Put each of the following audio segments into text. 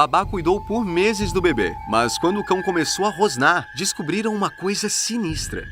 Babá cuidou por meses do bebê, mas quando o cão começou a rosnar, descobriram uma coisa sinistra.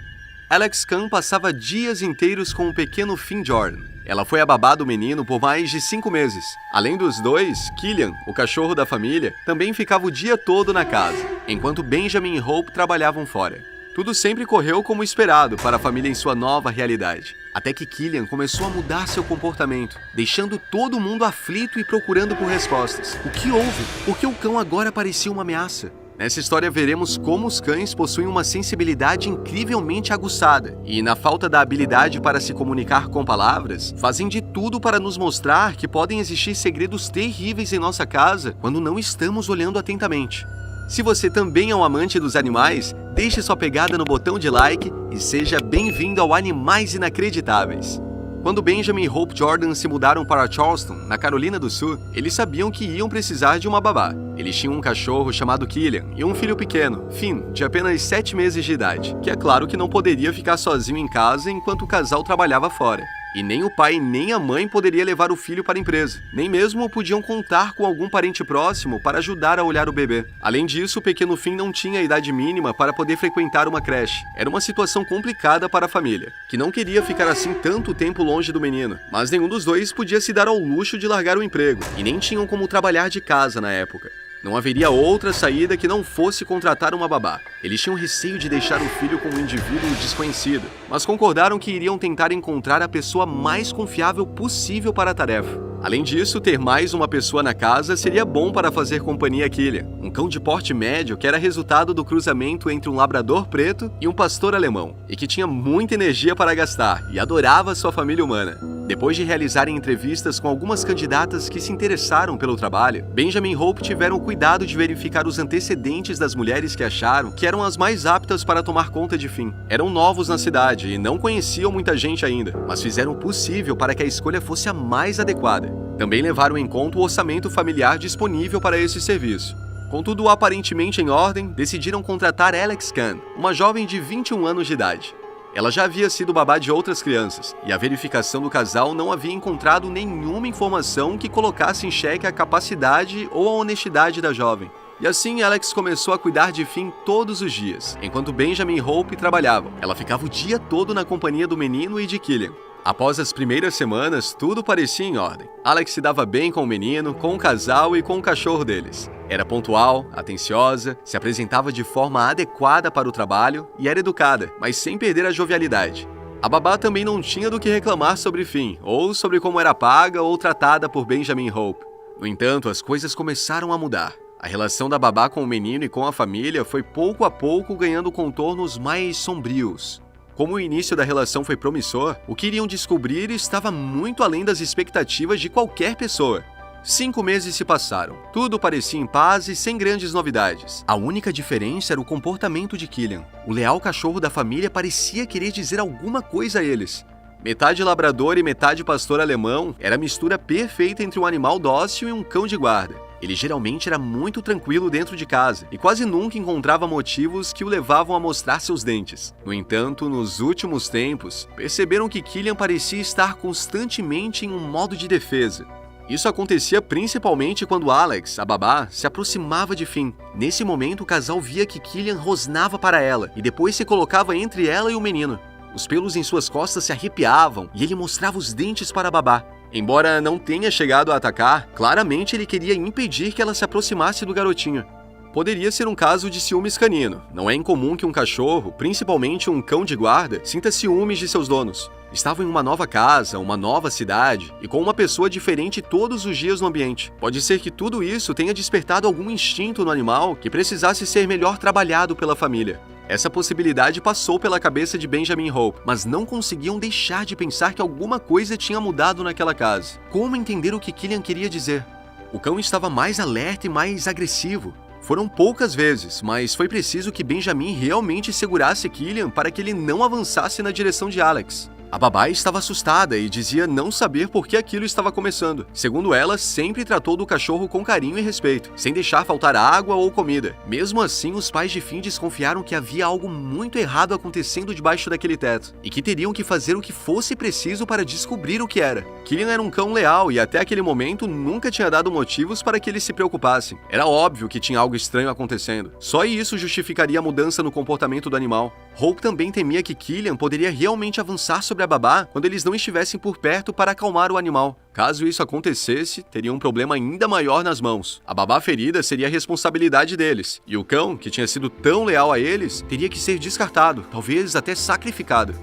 Alex Kahn passava dias inteiros com o pequeno Finn Jordan. Ela foi a babá do menino por mais de 5 meses. Além dos dois, Killian, o cachorro da família, também ficava o dia todo na casa, enquanto Benjamin e Hope trabalhavam fora. Tudo sempre correu como esperado para a família em sua nova realidade. Até que Killian começou a mudar seu comportamento, deixando todo mundo aflito e procurando por respostas. O que houve? Por que o cão agora parecia uma ameaça? Nessa história veremos como os cães possuem uma sensibilidade incrivelmente aguçada e, na falta da habilidade para se comunicar com palavras, fazem de tudo para nos mostrar que podem existir segredos terríveis em nossa casa quando não estamos olhando atentamente. Se você também é um amante dos animais, deixe sua pegada no botão de like e seja bem-vindo ao Animais Inacreditáveis. Quando Benjamin e Hope Jordan se mudaram para Charleston, na Carolina do Sul, eles sabiam que iam precisar de uma babá. Eles tinham um cachorro chamado Killian e um filho pequeno, Finn, de apenas 7 meses de idade, que é claro que não poderia ficar sozinho em casa enquanto o casal trabalhava fora. E nem o pai nem a mãe poderia levar o filho para a empresa. Nem mesmo podiam contar com algum parente próximo para ajudar a olhar o bebê. Além disso, o pequeno Finn não tinha a idade mínima para poder frequentar uma creche. Era uma situação complicada para a família, que não queria ficar assim tanto tempo longe do menino. Mas nenhum dos dois podia se dar ao luxo de largar o emprego, e nem tinham como trabalhar de casa na época. Não haveria outra saída que não fosse contratar uma babá. Eles tinham receio de deixar o filho com um indivíduo desconhecido, mas concordaram que iriam tentar encontrar a pessoa mais confiável possível para a tarefa. Além disso, ter mais uma pessoa na casa seria bom para fazer companhia a Killian, um cão de porte médio que era resultado do cruzamento entre um labrador preto e um pastor alemão, e que tinha muita energia para gastar e adorava sua família humana. Depois de realizarem entrevistas com algumas candidatas que se interessaram pelo trabalho, Benjamin e Hope tiveram o cuidado de verificar os antecedentes das mulheres que acharam que eram as mais aptas para tomar conta de Finn. Eram novos na cidade e não conheciam muita gente ainda, mas fizeram o possível para que a escolha fosse a mais adequada. Também levaram em conta o orçamento familiar disponível para esse serviço. Com tudo aparentemente em ordem, decidiram contratar Alex Kahn, uma jovem de 21 anos de idade. Ela já havia sido babá de outras crianças, e a verificação do casal não havia encontrado nenhuma informação que colocasse em xeque a capacidade ou a honestidade da jovem. E assim Alex começou a cuidar de Finn todos os dias, enquanto Benjamin e Hope trabalhavam. Ela ficava o dia todo na companhia do menino e de Killian. Após as primeiras semanas, tudo parecia em ordem. Alex se dava bem com o menino, com o casal e com o cachorro deles. Era pontual, atenciosa, se apresentava de forma adequada para o trabalho e era educada, mas sem perder a jovialidade. A babá também não tinha do que reclamar sobre Finn, ou sobre como era paga ou tratada por Benjamin e Hope. No entanto, as coisas começaram a mudar. A relação da babá com o menino e com a família foi pouco a pouco ganhando contornos mais sombrios. Como o início da relação foi promissor, o que iriam descobrir estava muito além das expectativas de qualquer pessoa. 5 meses se passaram. Tudo parecia em paz e sem grandes novidades. A única diferença era o comportamento de Killian. O leal cachorro da família parecia querer dizer alguma coisa a eles. Metade labrador e metade pastor alemão era a mistura perfeita entre um animal dócil e um cão de guarda. Ele geralmente era muito tranquilo dentro de casa e quase nunca encontrava motivos que o levavam a mostrar seus dentes. No entanto, nos últimos tempos, perceberam que Killian parecia estar constantemente em um modo de defesa. Isso acontecia principalmente quando Alex, a babá, se aproximava de Finn. Nesse momento, o casal via que Killian rosnava para ela e depois se colocava entre ela e o menino. Os pelos em suas costas se arrepiavam e ele mostrava os dentes para a babá. Embora não tenha chegado a atacar, claramente ele queria impedir que ela se aproximasse do garotinho. Poderia ser um caso de ciúmes canino. Não é incomum que um cachorro, principalmente um cão de guarda, sinta ciúmes de seus donos. Estavam em uma nova casa, uma nova cidade, e com uma pessoa diferente todos os dias no ambiente. Pode ser que tudo isso tenha despertado algum instinto no animal que precisasse ser melhor trabalhado pela família. Essa possibilidade passou pela cabeça de Benjamin e Hope, mas não conseguiam deixar de pensar que alguma coisa tinha mudado naquela casa. Como entender o que Killian queria dizer? O cão estava mais alerta e mais agressivo. Foram poucas vezes, mas foi preciso que Benjamin realmente segurasse Killian para que ele não avançasse na direção de Alex. A babá estava assustada e dizia não saber por que aquilo estava começando. Segundo ela, sempre tratou do cachorro com carinho e respeito, sem deixar faltar água ou comida. Mesmo assim, os pais de Finn desconfiaram que havia algo muito errado acontecendo debaixo daquele teto, e que teriam que fazer o que fosse preciso para descobrir o que era. Killian era um cão leal e até aquele momento nunca tinha dado motivos para que eles se preocupassem. Era óbvio que tinha algo estranho acontecendo. Só isso justificaria a mudança no comportamento do animal. Hope também temia que Killian poderia realmente avançar sobre a babá quando eles não estivessem por perto para acalmar o animal. Caso isso acontecesse, teriam um problema ainda maior nas mãos. A babá ferida seria a responsabilidade deles, e o cão, que tinha sido tão leal a eles, teria que ser descartado, talvez até sacrificado.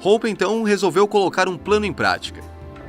Hope então resolveu colocar um plano em prática.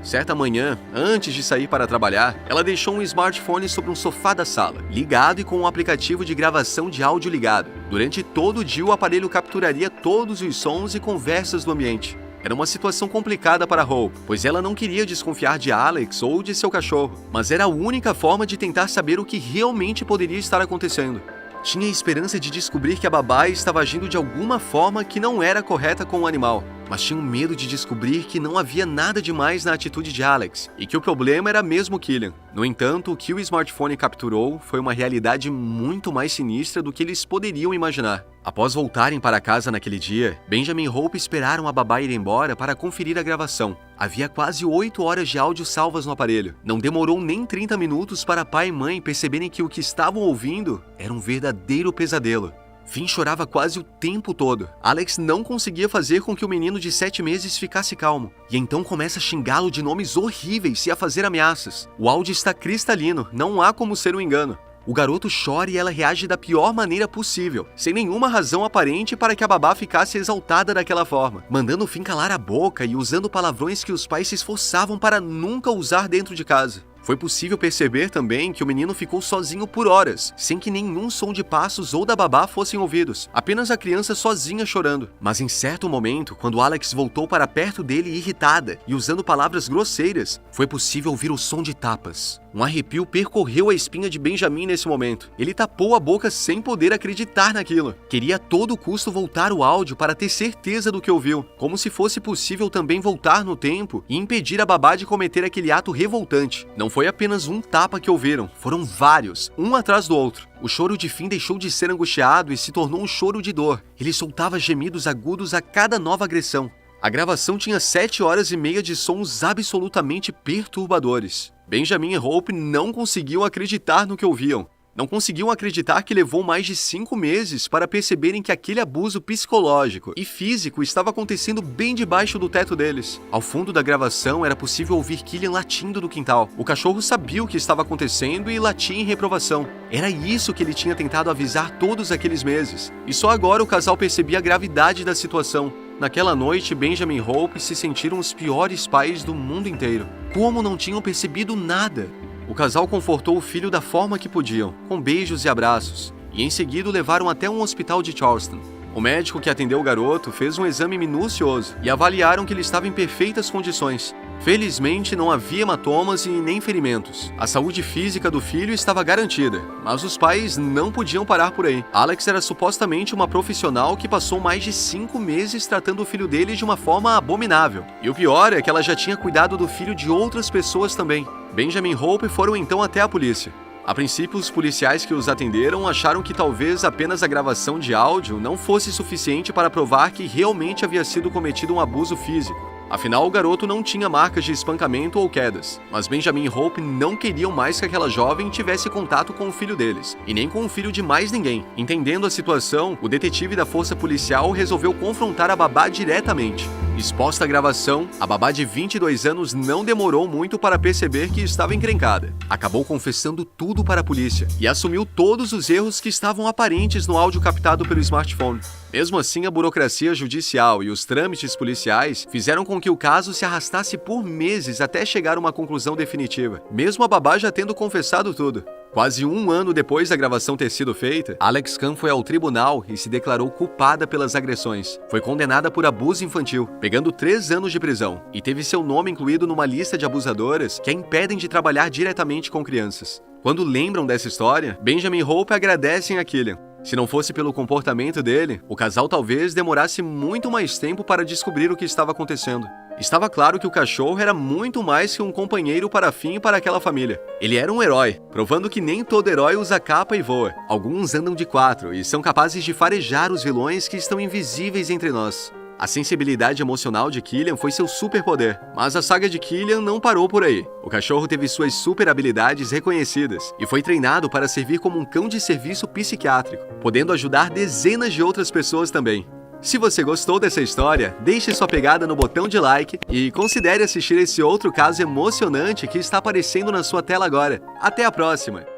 Certa manhã, antes de sair para trabalhar, ela deixou um smartphone sobre um sofá da sala, ligado e com um aplicativo de gravação de áudio ligado. Durante todo o dia, o aparelho capturaria todos os sons e conversas do ambiente. Era uma situação complicada para Hope, pois ela não queria desconfiar de Alex ou de seu cachorro, mas era a única forma de tentar saber o que realmente poderia estar acontecendo. Tinha a esperança de descobrir que a babá estava agindo de alguma forma que não era correta com o animal, mas tinha um medo de descobrir que não havia nada demais na atitude de Alex e que o problema era mesmo Killian. No entanto, o que o smartphone capturou foi uma realidade muito mais sinistra do que eles poderiam imaginar. Após voltarem para casa naquele dia, Benjamin e Hope esperaram a babá ir embora para conferir a gravação. Havia quase 8 horas de áudio salvas no aparelho. Não demorou nem 30 minutos para pai e mãe perceberem que o que estavam ouvindo era um verdadeiro pesadelo. Finn chorava quase o tempo todo. Alex não conseguia fazer com que o menino de 7 meses ficasse calmo. E então começa a xingá-lo de nomes horríveis e a fazer ameaças. O áudio está cristalino, não há como ser um engano. O garoto chora e ela reage da pior maneira possível, sem nenhuma razão aparente para que a babá ficasse exaltada daquela forma, mandando Finn calar a boca e usando palavrões que os pais se esforçavam para nunca usar dentro de casa. Foi possível perceber também que o menino ficou sozinho por horas, sem que nenhum som de passos ou da babá fossem ouvidos, apenas a criança sozinha chorando. Mas em certo momento, quando Alex voltou para perto dele irritada e usando palavras grosseiras, foi possível ouvir o som de tapas. Um arrepio percorreu a espinha de Benjamin nesse momento. Ele tapou a boca sem poder acreditar naquilo. Queria a todo custo voltar o áudio para ter certeza do que ouviu, como se fosse possível também voltar no tempo e impedir a babá de cometer aquele ato revoltante. Não foi apenas um tapa que ouviram, foram vários, um atrás do outro. O choro de Finn deixou de ser angustiado e se tornou um choro de dor. Ele soltava gemidos agudos a cada nova agressão. A gravação tinha 7 horas e meia de sons absolutamente perturbadores. Benjamin e Hope não conseguiam acreditar no que ouviam. Não conseguiam acreditar que levou mais de 5 meses para perceberem que aquele abuso psicológico e físico estava acontecendo bem debaixo do teto deles. Ao fundo da gravação era possível ouvir Killian latindo do quintal. O cachorro sabia o que estava acontecendo e latia em reprovação. Era isso que ele tinha tentado avisar todos aqueles meses. E só agora o casal percebia a gravidade da situação. Naquela noite, Benjamin e Hope se sentiram os piores pais do mundo inteiro. Como não tinham percebido nada? O casal confortou o filho da forma que podiam, com beijos e abraços, e em seguida o levaram até um hospital de Charleston. O médico que atendeu o garoto fez um exame minucioso e avaliaram que ele estava em perfeitas condições. Felizmente, não havia hematomas e nem ferimentos. A saúde física do filho estava garantida, mas os pais não podiam parar por aí. Alex era supostamente uma profissional que passou mais de 5 meses tratando o filho dele de uma forma abominável. E o pior é que ela já tinha cuidado do filho de outras pessoas também. Benjamin e Hope foram então até a polícia. A princípio, os policiais que os atenderam acharam que talvez apenas a gravação de áudio não fosse suficiente para provar que realmente havia sido cometido um abuso físico. Afinal, o garoto não tinha marcas de espancamento ou quedas, mas Benjamin e Hope não queriam mais que aquela jovem tivesse contato com o filho deles, e nem com o filho de mais ninguém. Entendendo a situação, o detetive da força policial resolveu confrontar a babá diretamente. Exposta à gravação, a babá de 22 anos não demorou muito para perceber que estava encrencada. Acabou confessando tudo para a polícia e assumiu todos os erros que estavam aparentes no áudio captado pelo smartphone. Mesmo assim, a burocracia judicial e os trâmites policiais fizeram com que o caso se arrastasse por meses até chegar a uma conclusão definitiva, mesmo a babá já tendo confessado tudo. Quase 1 ano depois da gravação ter sido feita, Alex Kahn foi ao tribunal e se declarou culpada pelas agressões. Foi condenada por abuso infantil, pegando 3 anos de prisão, e teve seu nome incluído numa lista de abusadoras que a impedem de trabalhar diretamente com crianças. Quando lembram dessa história, Benjamin e Hope agradecem a Killian. Se não fosse pelo comportamento dele, o casal talvez demorasse muito mais tempo para descobrir o que estava acontecendo. Estava claro que o cachorro era muito mais que um companheiro para Finn e para aquela família. Ele era um herói, provando que nem todo herói usa capa e voa. Alguns andam de 4 e são capazes de farejar os vilões que estão invisíveis entre nós. A sensibilidade emocional de Killian foi seu superpoder, mas a saga de Killian não parou por aí. O cachorro teve suas super habilidades reconhecidas e foi treinado para servir como um cão de serviço psiquiátrico, podendo ajudar dezenas de outras pessoas também. Se você gostou dessa história, deixe sua pegada no botão de like e considere assistir esse outro caso emocionante que está aparecendo na sua tela agora. Até a próxima!